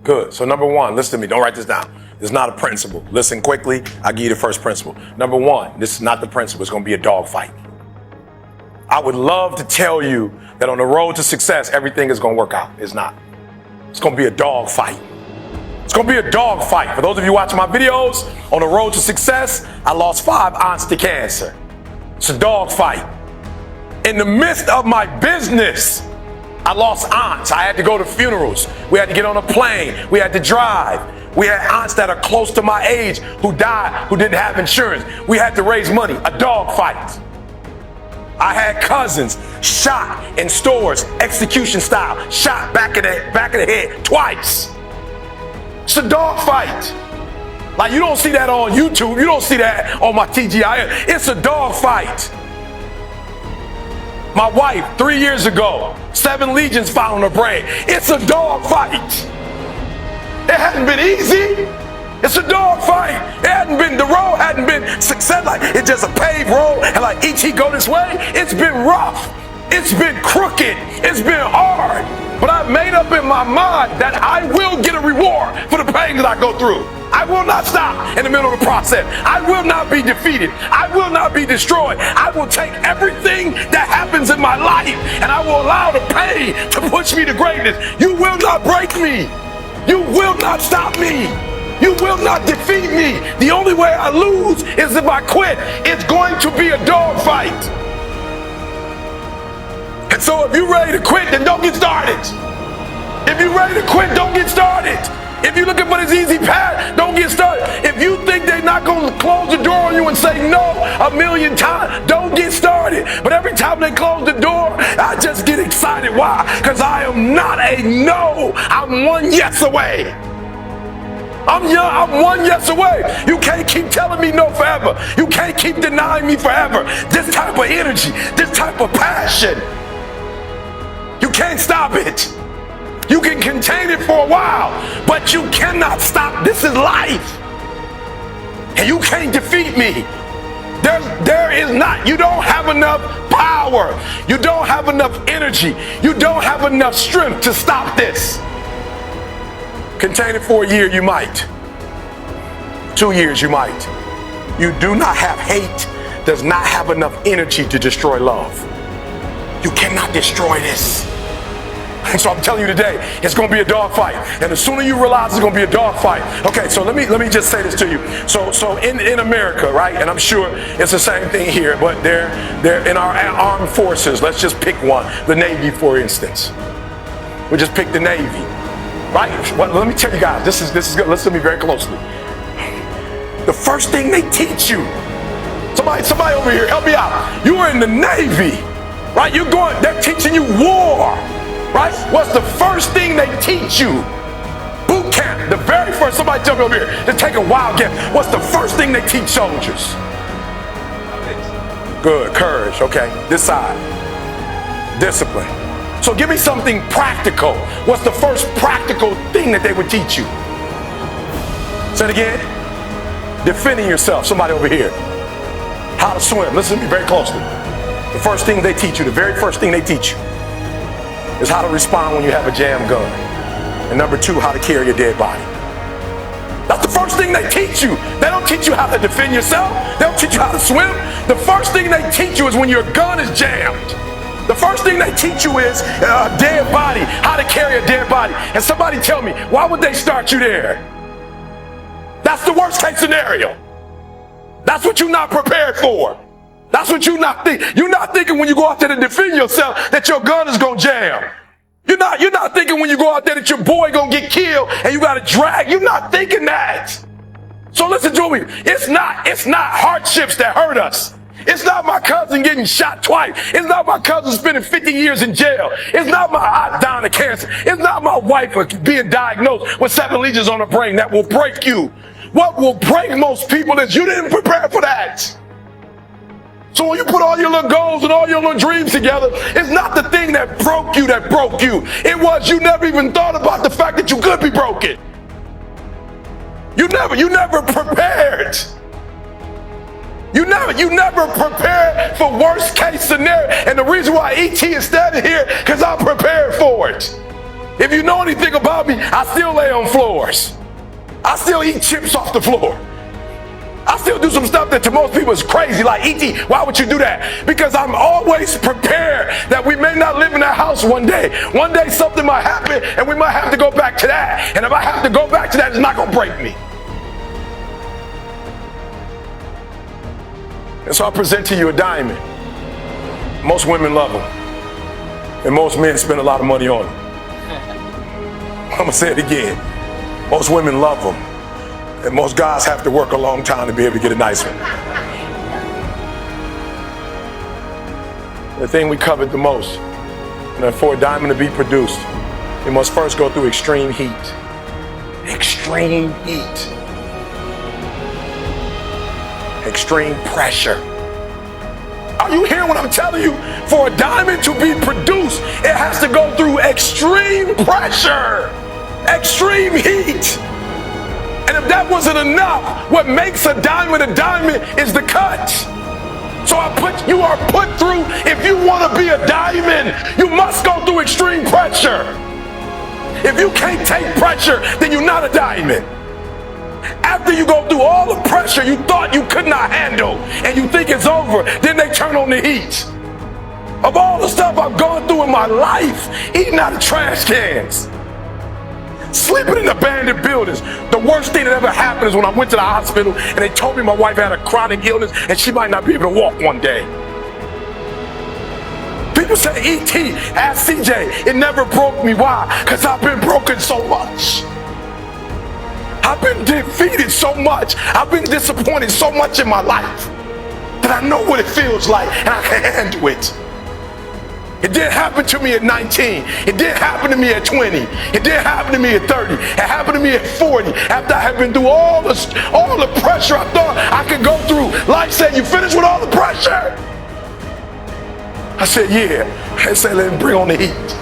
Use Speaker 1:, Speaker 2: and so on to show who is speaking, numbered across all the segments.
Speaker 1: Good. So number one, listen to me. Don't write this down. This is not a principle. Listen quickly. I'll give you the first principle. Number one, this is not the principle. It's going to be a dog fight. I would love to tell you that on the road to success, everything is going to work out. It's not. It's going to be a dog fight. It's going to be a dog fight. For those of you watching my videos, on the road to success, I lost 5 aunts to cancer. It's a dog fight. In the midst of my business, I lost aunts. I had to go to funerals. We had to get on a plane. We had to drive. We had aunts that are close to my age who died, who didn't have insurance. We had to raise money. A dog fight. I had cousins shot in stores, execution style, shot back of the head twice. It's a dog fight. Like, you don't see that on YouTube. You don't see that on my TGIF. It's a dog fight. My wife, 3 years ago, 7 legions found on her brain. It's a dog fight. It hadn't been easy. It's a dog fight. The road hadn't been success. Like, it's just a paved road and like E.T. go this way. It's been rough. It's been crooked. It's been hard. But I've made up in my mind that I will get a reward for the pain that I go through. I will not stop in the middle of the process. I will not be defeated. I will not be destroyed. I will take everything that happens in my life and I will allow the pain to push me to greatness. You will not break me. You will not stop me. You will not defeat me. The only way I lose is if I quit. It's going to be a dog fight. And so if you're ready to quit, then don't get started. If you're ready to quit, don't get started. If you're looking for this easy path, don't get started. If you think they're not going to close the door on you and say no 1,000,000 times, don't get started. But every time they close the door, I just get excited. Why? Because I am not a no. I'm one yes away. I'm one yes away. You can't keep telling me no forever. You can't keep denying me forever. This type of energy, this type of passion, you can't stop it. You can contain it for a while, but you cannot stop. This is life. And you can't defeat me. There is not. You don't have enough power. You don't have enough energy. You don't have enough strength to stop this. Contain it for a year, you might. 2 years, you might. You do not have hate, does not have enough energy to destroy love. You cannot destroy this. And so I'm telling you today, it's going to be a dog fight. And the sooner you realize it's going to be a dog fight. Okay, so let me just say this to you. So in America, right, and I'm sure it's the same thing here, but they're in our armed forces. Let's just pick one, the Navy, for instance. We just pick the Navy. Right? Well, let me tell you guys, this is good. Listen to me very closely. The first thing they teach you, somebody over here, help me out. You are in the Navy, right? They're teaching you war, right? What's the first thing they teach you? Boot camp, the very first, somebody tell me over here, to take a wild guess. What's the first thing they teach soldiers? Good, courage, okay. This side, discipline. So give me something practical. What's the first practical thing that they would teach you? Say it again. Defending yourself. Somebody over here. How to swim. Listen to me very closely. The first thing they teach you, the very first thing they teach you, is how to respond when you have a jam gun. And number 2, how to carry a dead body. That's the first thing they teach you. They don't teach you how to defend yourself. They don't teach you how to swim. The first thing they teach you is when your gun is jammed. The first thing they teach you is a dead body, how to carry a dead body. And somebody tell me, why would they start you there? That's the worst case scenario. That's what you're not prepared for. That's what you're not thinking. You're not thinking when you go out there to defend yourself that your gun is going to jam. You're not thinking when you go out there that your boy going to get killed and you got to drag. You're not thinking that. So listen to me. It's not hardships that hurt us. It's not my cousin getting shot twice. It's not my cousin spending 50 years in jail. It's not my aunt dying of cancer. It's not my wife being diagnosed with 7 legions on her brain that will break you. What will break most people is you didn't prepare for that. So when you put all your little goals and all your little dreams together, it's not the thing that broke you. It was you never even thought about the fact that you could be broken. You never prepared. You never prepared for worst case scenario. And the reason why E.T. is standing here, because I'm prepared for it. If you know anything about me, I still lay on floors. I still eat chips off the floor. I still do some stuff that to most people is crazy, like E.T., why would you do that? Because I'm always prepared that we may not live in that house one day. One day something might happen and we might have to go back to that. And if I have to go back to that, it's not going to break me. And so I present to you a diamond. Most women love them. And most men spend a lot of money on them. I'm going to say it again. Most women love them. And most guys have to work a long time to be able to get a nice one. The thing we covet the most, and for a diamond to be produced, it must first go through extreme heat. Extreme heat. Extreme pressure. Are you hearing what I'm telling you? For a diamond to be produced, it has to go through extreme pressure, extreme heat. And if that wasn't enough, what makes a diamond is the cut. So you are put through, if you want to be a diamond, you must go through extreme pressure. If you can't take pressure, then you're not a diamond. After you go through all the pressure you thought you could not handle and you think it's over, then they turn on the heat. Of all the stuff I've gone through in my life, eating out of trash cans, sleeping in abandoned buildings. The worst thing that ever happened is when I went to the hospital and they told me my wife had a chronic illness and she might not be able to walk one day. People say, E.T., ask CJ, it never broke me. Why? Because I've been broken so much. I've been defeated so much. I've been disappointed so much in my life that I know what it feels like and I can handle it. It didn't happen to me at 19. It didn't happen to me at 20. It didn't happen to me at 30. It happened to me at 40. After I had been through all the pressure I thought I could go through. Life said, you finished with all the pressure? I said, yeah. They said, let me bring on the heat.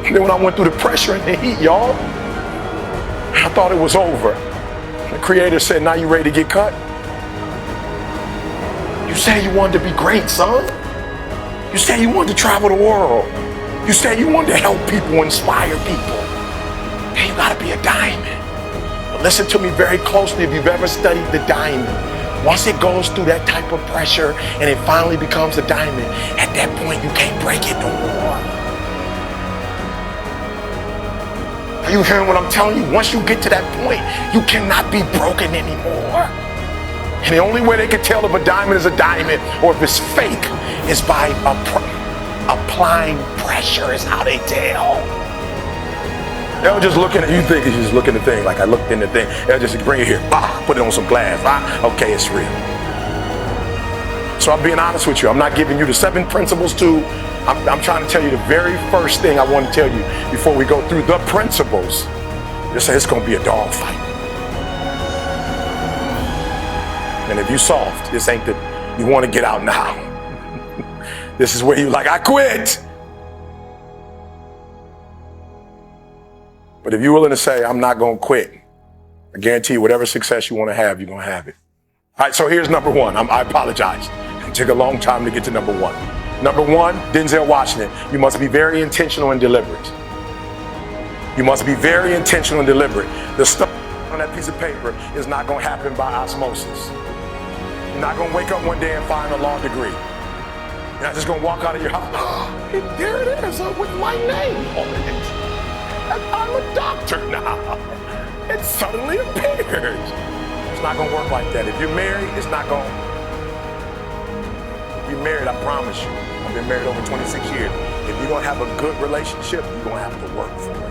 Speaker 1: And then when I went through the pressure and the heat, y'all, I thought it was over. The Creator said, now you ready to get cut? You said you wanted to be great, son. You said you wanted to travel the world. You said you wanted to help people, inspire people. Then you gotta be a diamond. But listen to me very closely if you've ever studied the diamond. Once it goes through that type of pressure and it finally becomes a diamond, at that point you can't break it no more. Are you hearing what I'm telling you? Once you get to that point, you cannot be broken anymore. And the only way they can tell if a diamond is a diamond or if it's fake is by applying pressure is how they tell. They'll just look at it. You think it's just looking at the thing, like I looked in the thing. They'll just bring it here, put it on some glass. Okay, it's real. So I'm being honest with you. I'm not giving you the 7 principles to. I'm trying to tell you the very first thing I want to tell you before we go through the principles. Just say it's going to be a dog fight. And if you soft, this ain't the, you want to get out now. This is where you like, I quit. But if you're willing to say, I'm not going to quit, I guarantee you whatever success you want to have, you're going to have it. All right, so here's number 1. I apologize. It took a long time to get to number 1. Number 1, Denzel Washington, you must be very intentional and deliberate. You must be very intentional and deliberate. The stuff on that piece of paper is not going to happen by osmosis. You're not going to wake up one day and find a law degree. You're not just going to walk out of your house. There it is with my name on it. I'm a doctor now. It suddenly appeared. It's not going to work like that. If you're married, it's not going to. If you're married, I promise you, I've been married over 26 years. If you're going to have a good relationship, you're going to have to work for it.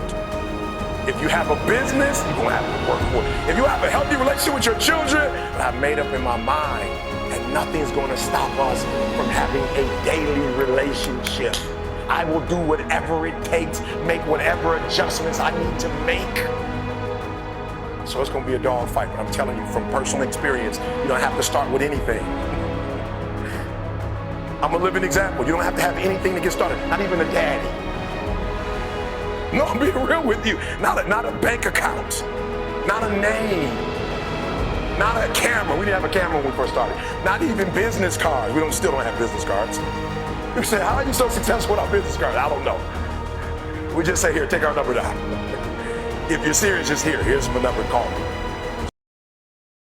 Speaker 1: If you have a business, you're going to have to work for it. If you have a healthy relationship with your children, I've made up in my mind that nothing's going to stop us from having a daily relationship. I will do whatever it takes, make whatever adjustments I need to make. So it's going to be a dog fight, but I'm telling you from personal experience, you don't have to start with anything. I'm a living example. You don't have to have anything to get started, not even a daddy. No, I'm being real with you. Not a bank account, not a name, not a camera. We didn't have a camera when we first started. Not even business cards. We still don't have business cards. You say, how are you so successful without business cards? I don't know. We just say, here, take our number down. If you're serious, just here. Here's my number, call me.